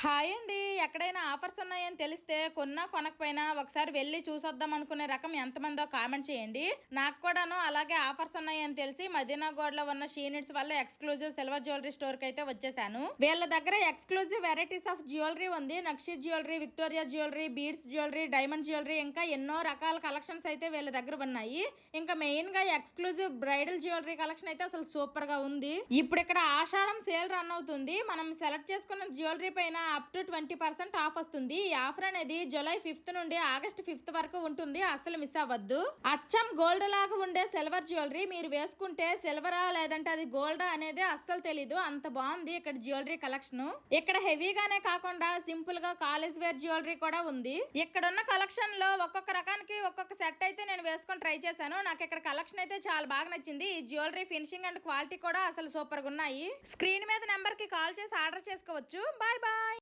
Hi అండి. ఎక్కడైనా offers ఉన్నాయని తెలిస్తే కొన్నా కొనకపోయినా ఒకసారి వెళ్ళి చూసొద్దాం అనుకునే రకం ఎంతమందో కామెంట్ చేయండి. నాకు కూడాను అలాగే ఆఫర్స్ ఉన్నాయని తెలిసి మదీనాగోడ్లో ఉన్న షీనిట్స్ వల్ల ఎక్స్క్లూజివ్ సిల్వర్ జ్యువెలరీ స్టోర్ కి అయితే వచ్చేసాను. వీళ్ళ దగ్గర ఎక్స్క్లూజివ్ వెరైటీస్ ఆఫ్ జ్యువెలరీ ఉంది. Nakshi jewellery, Victoria jewellery, beads jewellery, diamond jewellery, ఇంకా ఎన్నో రకాల కలెక్షన్స్ అయితే వీళ్ళ దగ్గర ఉన్నాయి. ఇంకా మెయిన్ గా ఎక్స్క్లూజివ్ బ్రైడల్ జ్యువెలరీ కలెక్షన్ అయితే అసలు సూపర్ గా ఉంది. ఇప్పుడు ఇక్కడ ఆషాఢం సేల్ రన్ అవుతుంది. మనం సెలెక్ట్ చేసుకున్న జ్యువెలరీ పైన అప్ టు 20% ఆఫ్ వస్తుంది. ఈ ఆఫర్ అనేది జూలై 5th నుండి ఆగస్ట్ 5th వరకు ఉంటుంది. అసలు మిస్ అవ్వద్దు. అచ్చం గోల్డ్ లాగా ఉండే సిల్వర్ జ్యువెలరీ మీరు వేసుకుంటే సిల్వరా లేదంటే అది గోల్డా అనేది అస్సలు తెలీదు. అంత బాగుంది ఇక్కడ జ్యువెలరీ కలెక్షన్. ఇక్కడ హెవీగానే కాకుండా సింపుల్ గా కాలేజ్ వేర్ జ్యువెలరీ కూడా ఉంది. ఇక్కడ ఉన్న కలెక్షన్ లో ఒక్కొక్క రకానికి ఒక్కొక్క సెట్ అయితే నేను వేసుకొని ట్రై చేశాను. నాకు ఇక్కడ కలెక్షన్ అయితే చాలా బాగా నచ్చింది. ఈ జ్యువెలరీ ఫినిషింగ్ అండ్ క్వాలిటీ కూడా అసలు సూపర్ గా ఉన్నాయి. స్క్రీన్ మీద నెంబర్ కి కాల్ చేసి ఆర్డర్ చేసుకోవచ్చు. Bye bye.